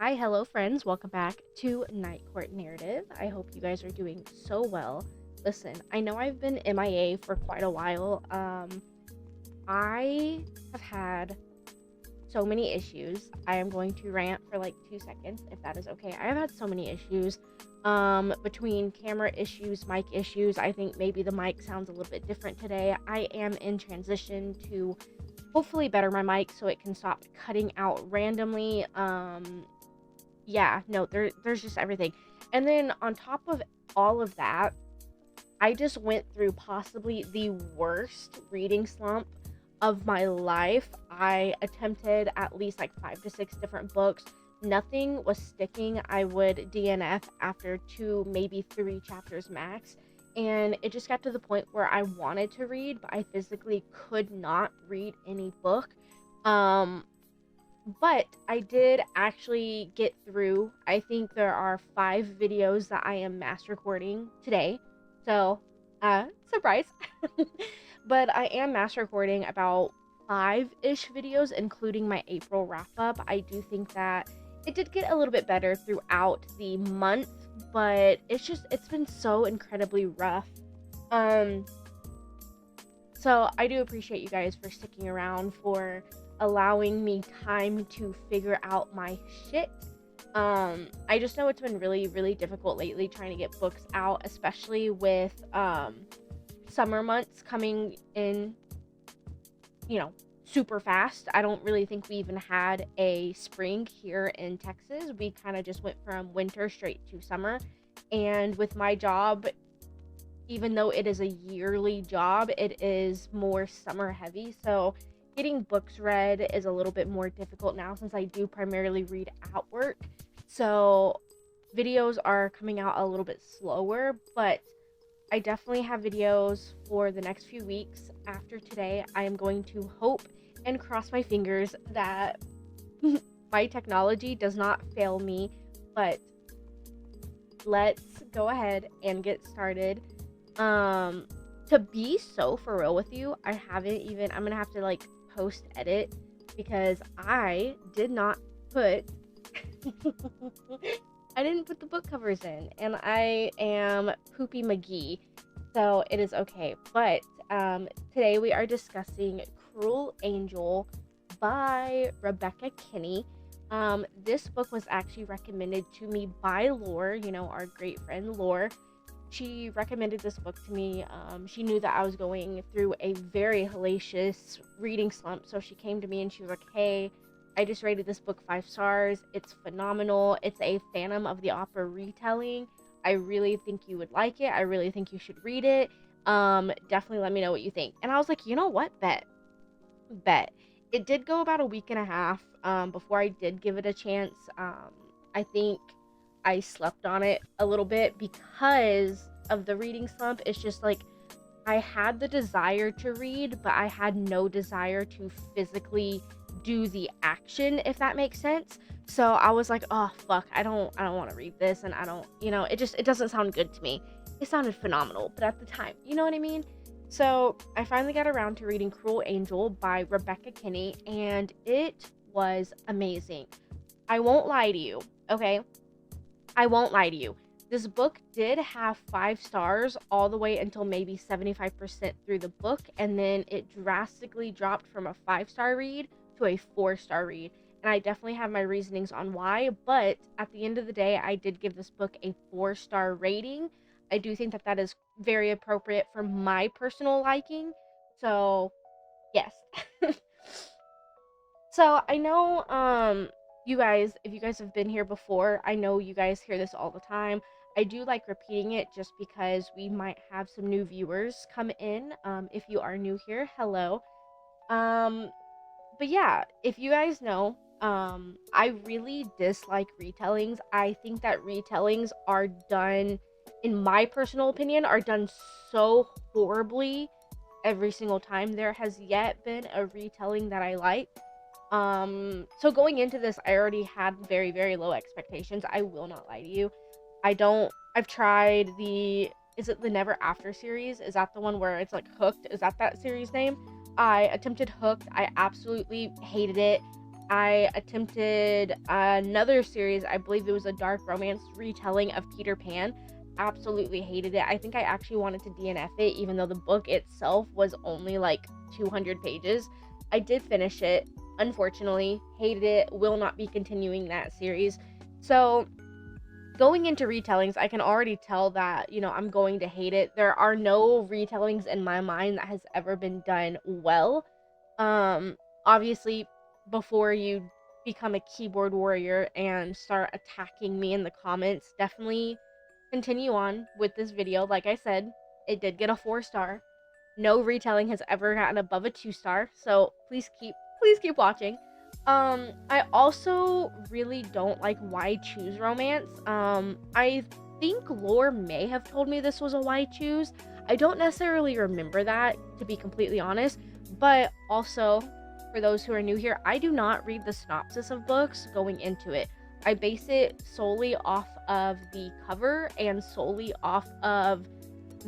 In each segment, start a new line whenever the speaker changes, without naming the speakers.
Hi, hello, friends. Welcome back to Night Court Narrative. I hope you guys are doing so well. Listen, I know I've been MIA for quite a while. I have had so many issues. I am going to rant for like 2 seconds, if that is okay. I have had so many issues. Between camera issues, mic issues. I think maybe the mic sounds a little bit different today. I am in transition to hopefully better my mic so it can stop cutting out randomly. Yeah, no, there's just everything. And then on top of all of that, I just went through possibly the worst reading slump of my life. I attempted at least like 5 to 6 different books. Nothing was sticking. I would DNF after 2, maybe 3 chapters max. And it just got to the point where I wanted to read, but I physically could not read any book. But I did actually get through. I think there are 5 videos that I am mass recording today. So, surprise. But I am mass recording about 5-ish videos, including my April wrap up. I do think that it did get a little bit better throughout the month, but it's been so incredibly rough. So I do appreciate you guys for sticking around, for allowing me time to figure out my shit. I just know it's been really, really difficult lately trying to get books out, especially with summer months coming in, super fast. I don't really think we even had a spring here in Texas. We kind of just went from winter straight to summer. And with my job, even though it is a yearly job, it is more summer heavy. So getting books read is a little bit more difficult now since I do primarily read at work. So videos are coming out a little bit slower, but I definitely have videos for the next few weeks. After today, I am going to hope and cross my fingers that my technology does not fail me, but let's go ahead and get started. To be so for real with you, I'm gonna have to like post edit because I did not put I didn't put the book covers in, and I am Poopy McGee, so it is okay. But today we are discussing Cruel Angel by Rebecca Kinney. This book was actually recommended to me by Lore, our great friend Lore. She recommended this book to me. She knew that I was going through a very hellacious reading slump, so she came to me and she was like, hey, I just rated this book 5 stars. It's phenomenal. It's a Phantom of the Opera retelling. I really think you would like it. I really think you should read it. Definitely let me know what you think. And I was like, you know what? Bet. It did go about a week and a half before I did give it a chance. I think I slept on it a little bit because of the reading slump. It's just like I had the desire to read, but I had no desire to physically do the action, if that makes sense. So I was like, oh fuck, I don't want to read this, and I don't, it doesn't sound good to me. It sounded phenomenal, but at the time, you know what I mean? So I finally got around to reading Cruel Angel by Rebecca Kinney, and it was amazing. I won't lie to you, okay? I won't lie to you. This book did have 5 stars all the way until maybe 75% through the book, and then it drastically dropped from a 5-star read to a 4-star read. And I definitely have my reasonings on why, but at the end of the day, I did give this book a 4-star rating. I do think that that is very appropriate for my personal liking. So, yes. So, I know, you guys, if you guys have been here before, I know you guys hear this all the time. I do like repeating it just because we might have some new viewers come in. If you are new here, hello. But yeah, if you guys know, I really dislike retellings. I think that retellings are done, in my personal opinion, are done so horribly every single time. There has yet been a retelling that I like. So going into this, I already had very, very low expectations. I will not lie to you. I've tried is it the Never After series? Is that the one where it's like Hooked? Is that series name? I attempted Hooked. I absolutely hated it. I attempted another series. I believe it was a dark romance retelling of Peter Pan. Absolutely hated it. I think I actually wanted to DNF it, even though the book itself was only like 200 pages. I did finish it. Unfortunately, hated it. Will not be continuing that series. So going into retellings, I can already tell that, you know, I'm going to hate it. There are no retellings in my mind that has ever been done well. Obviously, before you become a keyboard warrior and start attacking me in the comments, definitely continue on with this video. Like I said, it did get a 4-star. No retelling has ever gotten above a 2-star, so please keep watching. I also really don't like why choose romance. I think lore may have told me this was a why choose. I don't necessarily remember that, to be completely honest, but also, for those who are new here, I do not read the synopsis of books going into it. I base it solely off of the cover and solely off of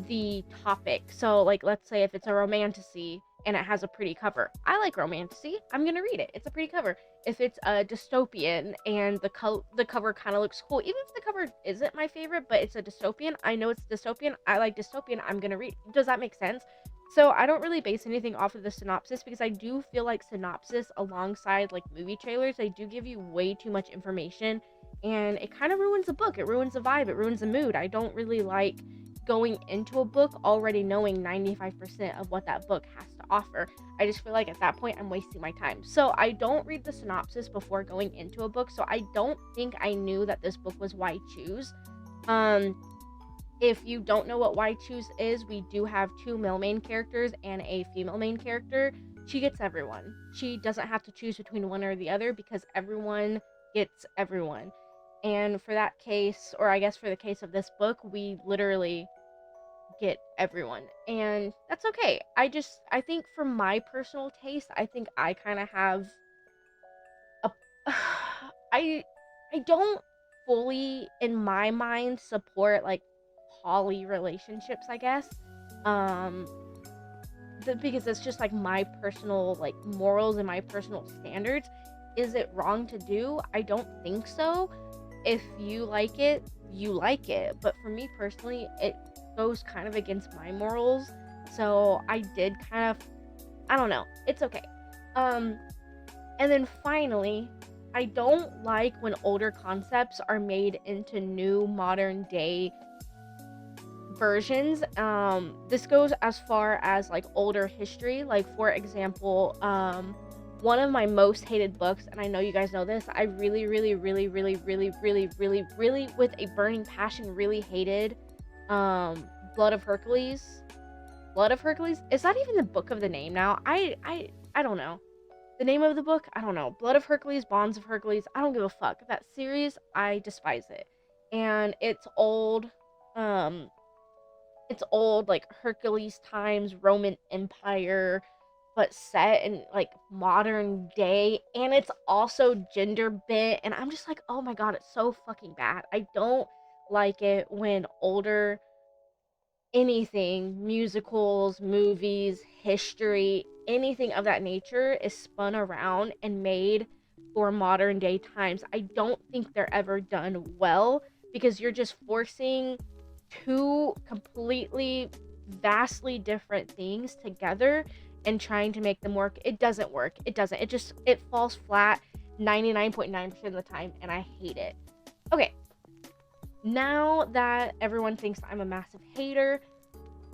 the topic. So, like, let's say if it's a romantasy and it has a pretty cover, I like romantasy, I'm gonna read it, it's a pretty cover. If it's a dystopian and the cover kind of looks cool, even if the cover isn't my favorite, but it's a dystopian, I know it's dystopian, I like dystopian, I'm gonna read. Does that make sense? So I don't really base anything off of the synopsis, because I do feel like synopsis alongside like movie trailers, they do give you way too much information, and it kind of ruins the book. It ruins the vibe, it ruins the mood. I don't really like going into a book already knowing 95% of what that book has to offer. I just feel like at that point I'm wasting my time. So I don't read the synopsis before going into a book. So I don't think I knew that this book was Why Choose. If you don't know what Why Choose is, we do have 2 male main characters and a female main character. She gets everyone. She doesn't have to choose between one or the other, because everyone gets everyone. And for that case, or I guess for the case of this book, we literally get everyone. And that's okay. I think for my personal taste, I think I kind of have a I don't fully in my mind support like poly relationships, I guess. Because it's just like my personal like morals and my personal standards. Is it wrong to do? I don't think so. If you like it, you like it. But for me personally, it goes kind of against my morals. So I did kind of, I don't know. It's okay. And then finally, I don't like when older concepts are made into new modern day versions. This goes as far as like older history. Like, for example, one of my most hated books, and I know you guys know this, I really with a burning passion really hated Blood of Hercules. Blood of Hercules? Is that even the book of the name now? I don't know. The name of the book? I don't know. Blood of Hercules, Bonds of Hercules, I don't give a fuck. That series, I despise it. And it's old, like Hercules times, Roman Empire, but set in like modern day, and it's also gender bent, and I'm just like, oh my god, it's so fucking bad. I don't like it when older anything, musicals, movies, history, anything of that nature is spun around and made for modern day times. I don't think they're ever done well, because you're just forcing 2 completely vastly different things together and trying to make them work. It doesn't work. It doesn't. It falls flat 99.9% of the time, and I hate it. Okay, now that everyone thinks I'm a massive hater,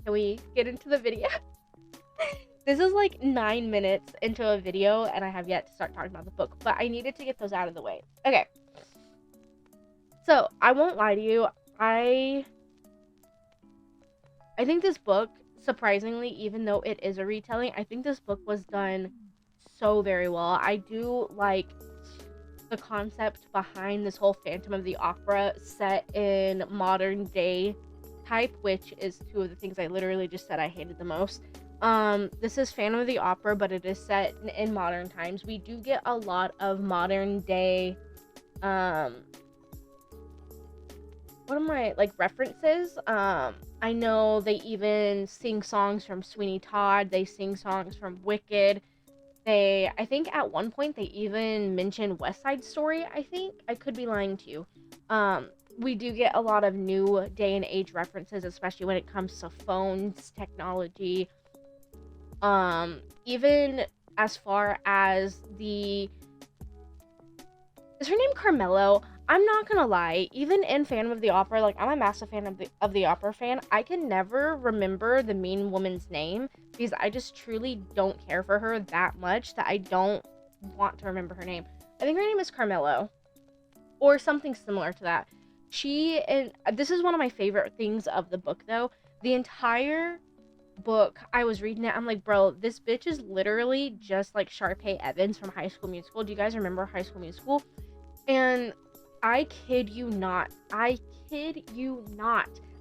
can we get into the video? This is like 9 minutes into a video, and I have yet to start talking about the book, but I needed to get those out of the way. Okay, so I won't lie to you, I think this book, surprisingly, even though it is a retelling, I think this book was done so very well. I do like the concept behind this whole Phantom of the Opera set in modern day type, which is 2 of the things I literally just said I hated the most. This is Phantom of the Opera, but it is set in modern times. We do get a lot of modern day, references. I know they even sing songs from Sweeney Todd. They sing songs from Wicked. I think at one point they even mentioned West Side Story, I think. I could be lying to you. Um, we do get a lot of new day and age references, especially when it comes to phones, technology, even as far as the is her name Carmelo? I'm not gonna lie, even in Phantom of the Opera, like I'm a massive fan of the opera fan. I can never remember the mean woman's name because I just truly don't care for her that much that I don't want to remember her name. I think her name is Carmelo or something similar to that. She and this is one of my favorite things of the book though. The entire book, I was reading it, I'm like, bro, this bitch is literally just like Sharpay Evans from High School Musical. Do you guys remember High School Musical? And I kid you not,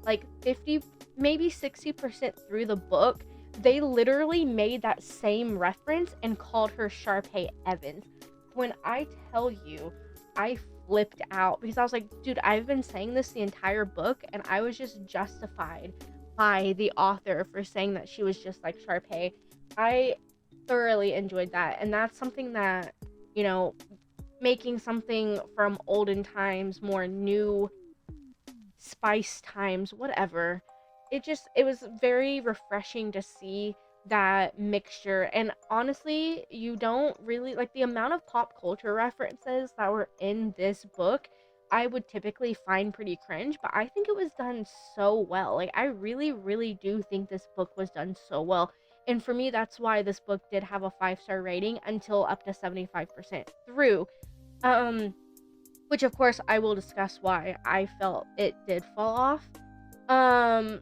like 50, maybe 60% through the book, they literally made that same reference and called her Sharpay Evans. When I tell you, I flipped out because I was like, dude, I've been saying this the entire book, and I was just justified by the author for saying that she was just like Sharpay. I thoroughly enjoyed that, and that's something that, you know, making something from olden times more new, spice times, whatever, it was very refreshing to see that mixture. And honestly, you don't really like the amount of pop culture references that were in this book. I would typically find pretty cringe, but I think it was done so well. Like I really really do think this book was done so well. And for me, that's why this book did have a 5-star rating until up to 75% through. Um, which of course I will discuss why I felt it did fall off. Um,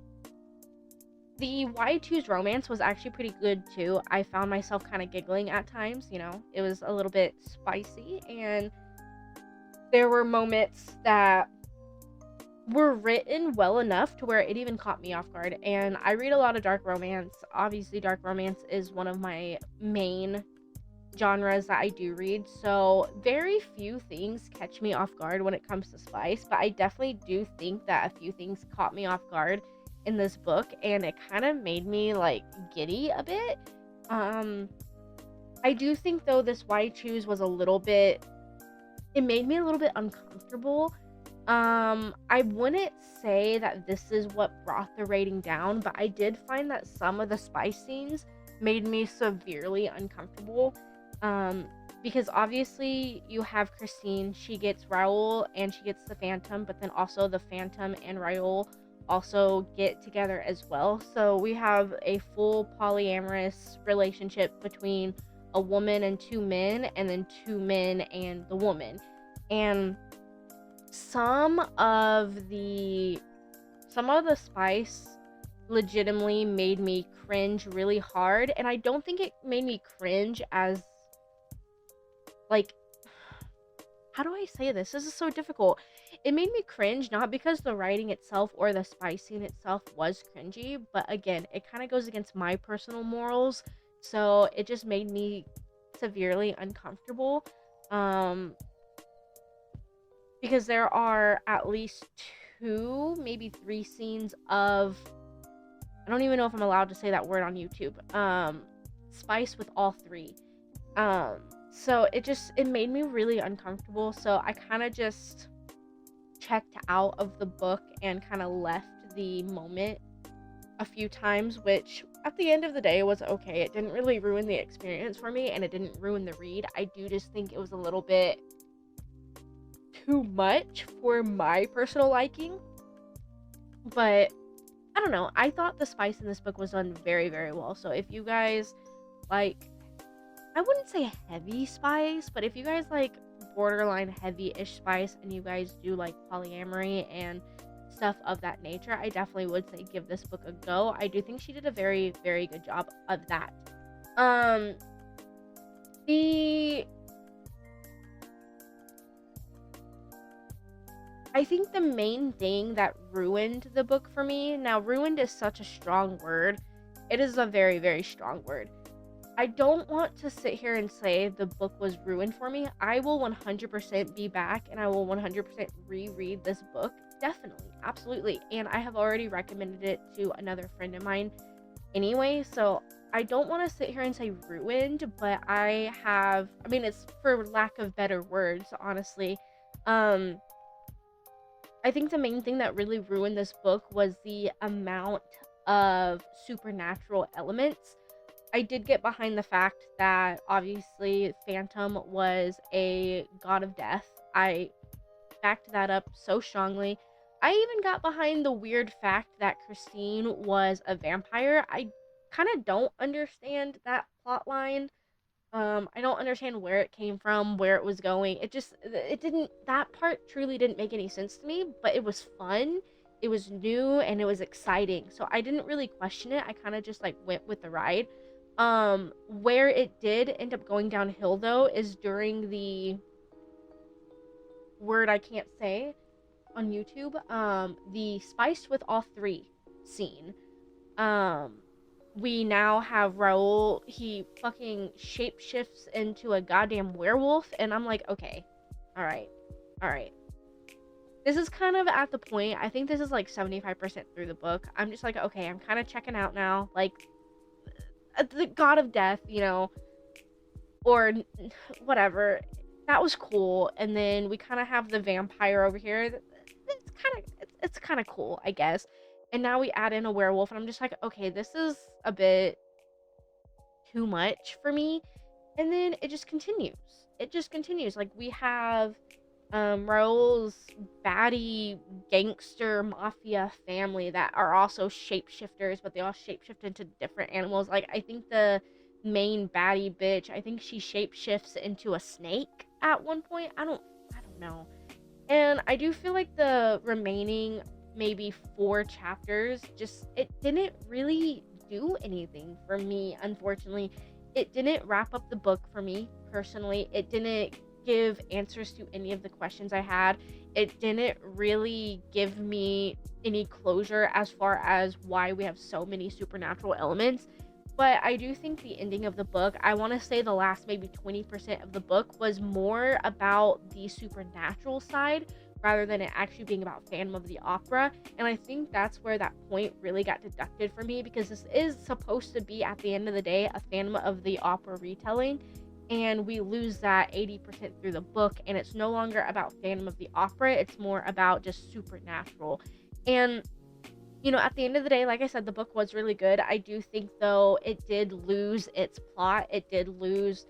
the Y2's romance was actually pretty good too. I found myself kind of giggling at times, you know. It was a little bit spicy, and there were moments that were written well enough to where it even caught me off guard. And I read a lot of dark romance. Obviously, dark romance is one of my main genres that I do read, so very few things catch me off guard when it comes to spice, but I definitely do think that a few things caught me off guard in this book, and it kind of made me like giddy a bit. I do think though this Why Choose was a little bit, it made me a little bit uncomfortable. I wouldn't say that this is what brought the rating down, but I did find that some of the spice scenes made me severely uncomfortable. Because obviously you have Christine, she gets Raoul and she gets the Phantom, but then also the Phantom and Raoul also get together as well. So we have a full polyamorous relationship between a woman and two men, and then two men and the woman. And some of the spice legitimately made me cringe really hard, and I don't think it made me cringe as like, how do I say this? This is so difficult. It made me cringe not because the writing itself or the spice scene itself was cringy, but again, it kind of goes against my personal morals, so it just made me severely uncomfortable. Because there are at least 2, maybe 3 scenes of, I don't even know if I'm allowed to say that word on YouTube, spice with all 3. So it made me really uncomfortable, so I kind of just checked out of the book and kind of left the moment a few times, which at the end of the day was okay. It didn't really ruin the experience for me, and it didn't ruin the read. I do just think it was a little bit too much for my personal liking, but I don't know. I thought the spice in this book was done very, very well. So if you guys like, I wouldn't say heavy spice, but if you guys like borderline heavy-ish spice and you guys do like polyamory and stuff of that nature, I definitely would say give this book a go. I do think she did a very, very good job of that. I think the main thing that ruined the book for me, now ruined is such a strong word. It is a very, very strong word. I don't want to sit here and say the book was ruined for me. I will 100% be back, and I will 100% reread this book. Definitely, absolutely. And I have already recommended it to another friend of mine anyway, so I don't want to sit here and say ruined, but I mean, it's for lack of better words, honestly. Um, I think the main thing that really ruined this book was the amount of supernatural elements. I did get behind the fact that obviously Phantom was a god of death. I backed that up so strongly. I even got behind the weird fact that Christine was a vampire. I kind of don't understand that plot line. I don't understand where it came from, where it was going. It didn't, that part truly didn't make any sense to me, but it was fun, it was new, and it was exciting. So I didn't really question it. I kind of just like went with the ride. Where it did end up going downhill though is during the word I can't say on YouTube, the spiced with all three scene. Um, we now have Raoul, he fucking shapeshifts into a goddamn werewolf, and I'm like, okay, alright, alright. This is kind of at the point, I think this is like 75% through the book. I'm just like, okay, I'm kind of checking out now. Like, the god of death, you know, or whatever. That was cool. And then we kind of have the vampire over here. It's kind of cool, I guess. And now we add in a werewolf, and I'm just like, okay, this is a bit too much for me. And then it just continues. It just continues. Like, we have Raoul's baddie gangster mafia family that are also shapeshifters, but they all shapeshift into different animals. Like, I think the main baddie bitch, I think she shapeshifts into a snake at one point. I don't know. And I do feel like the remaining maybe 4 chapters, just, it didn't really do anything for me, unfortunately. It didn't wrap up the book for me, personally. It didn't give answers to any of the questions I had. It didn't really give me any closure as far as why we have so many supernatural elements. But I do think the ending of the book, I want to say the last maybe 20% of the book was more about the supernatural side rather than it actually being about Phantom of the Opera. And I think that's where that point really got deducted for me, because this is supposed to be, at the end of the day, a Phantom of the Opera retelling. And we lose that 80% through the book, and it's no longer about Phantom of the Opera. It's more about just supernatural. And you know, at the end of the day, like I said, the book was really good. I do think, though, it did lose its plot. It did lose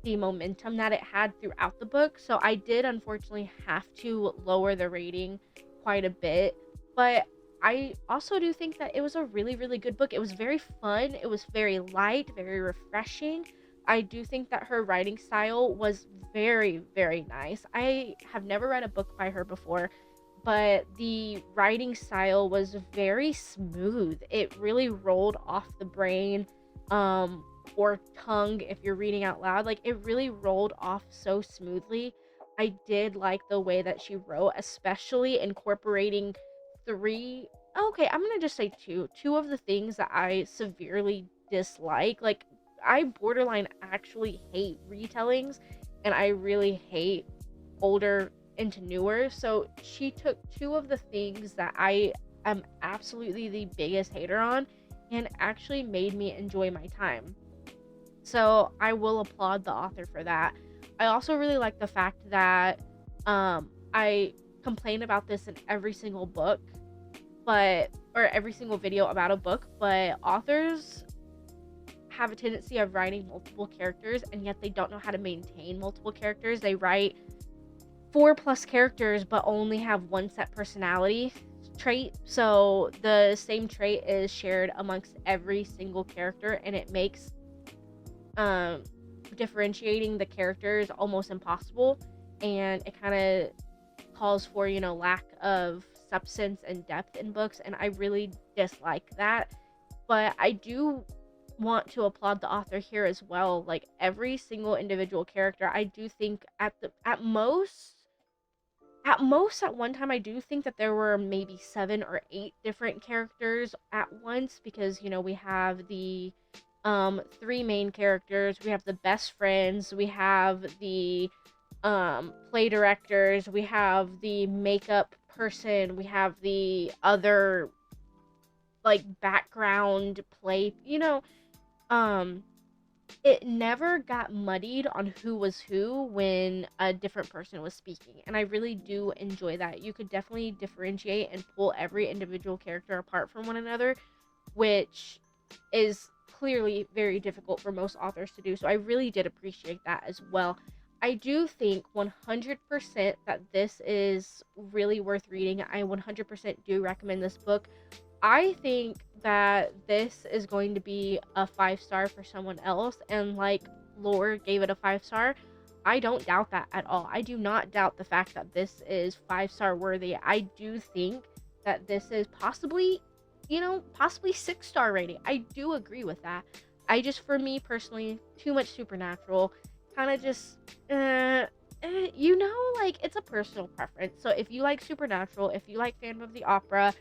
the momentum that it had throughout the book. So I did, unfortunately, have to lower the rating quite a bit. But I also do think that it was a really, really good book. It was very fun. It was very light, very refreshing. I do think that her writing style was very, very nice. I have never read a book by her before, but the writing style was very smooth. It really rolled off the brain, or tongue if you're reading out loud. Like, it really rolled off so smoothly. I did like the way that she wrote, especially incorporating I'm gonna just say two of the things that I severely dislike. Like, I borderline actually hate retellings, and I really hate older into newer. So she took 2 of the things that I am absolutely the biggest hater on and actually made me enjoy my time. So I will applaud the author for that. I also really like the fact that I complain about this in every single book, or every single video about a book, but authors have a tendency of writing multiple characters, and yet they don't know how to maintain multiple characters. They write 4+ characters but only have one set personality trait, so the same trait is shared amongst every single character, and it makes differentiating the characters almost impossible, and it kind of calls for, you know, lack of substance and depth in books, and I really dislike that. But I do want to applaud the author here as well. Like, every single individual character, I do think at most at one time, I do think that there were maybe 7 or 8 different characters at once, because, you know, we have the 3 main characters, we have the best friends, we have the play directors, we have the makeup person, we have the other like background play, you know, um it never got muddied on who was who when a different person was speaking. And I really do enjoy that. You could definitely differentiate and pull every individual character apart from one another, which is clearly very difficult for most authors to do. So I really did appreciate that as well. I do think 100% that this is really worth reading. I 100% do recommend this book. I think that this is going to be a 5-star for someone else, and like Lore gave it a 5-star. I don't doubt that at all. I do not doubt the fact that this is 5-star worthy. I do think that this is possibly, possibly 6-star rating. I do agree with that. I just, for me personally, too much supernatural. Kind of just, like, it's a personal preference. So if you like supernatural, if you like Phantom of the Opera,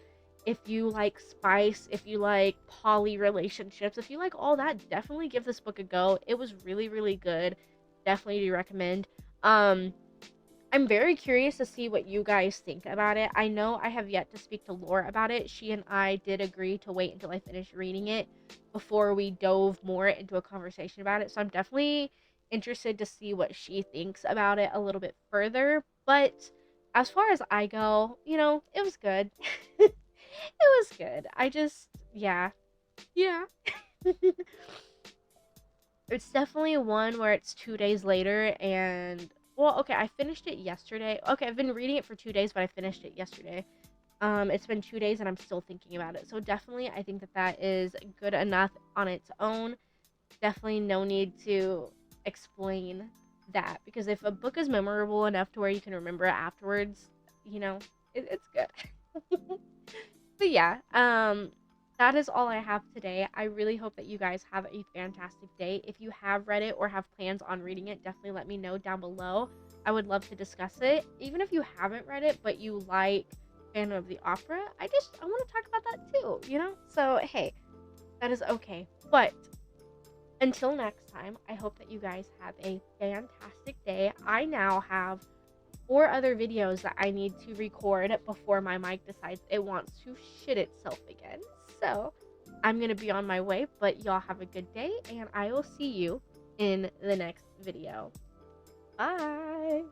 if you like spice, if you like poly relationships, if you like all that, definitely give this book a go. It was really, really good. Definitely do recommend. I'm very curious to see what you guys think about it. I know I have yet to speak to Laura about it. She and I did agree to wait until I finished reading it before we dove more into a conversation about it. So I'm definitely interested to see what she thinks about it a little bit further. But as far as I go, it was good. It was good. Yeah. Yeah. It's definitely one where it's 2 days later and, well, okay, I finished it yesterday. Okay, I've been reading it for 2 days, but I finished it yesterday. It's been 2 days and I'm still thinking about it. So definitely, I think that that is good enough on its own. Definitely no need to explain that, because if a book is memorable enough to where you can remember it afterwards, it's good. But yeah, that is all I have today. I really hope that you guys have a fantastic day. If you have read it or have plans on reading it, definitely let me know down below. I would love to discuss it. Even if you haven't read it, but you like Phantom of the Opera, I want to talk about that too, So, hey, that is okay. But until next time, I hope that you guys have a fantastic day. I now have 4 other videos that I need to record before my mic decides it wants to shit itself again. So I'm going to be on my way, but y'all have a good day, and I will see you in the next video. Bye!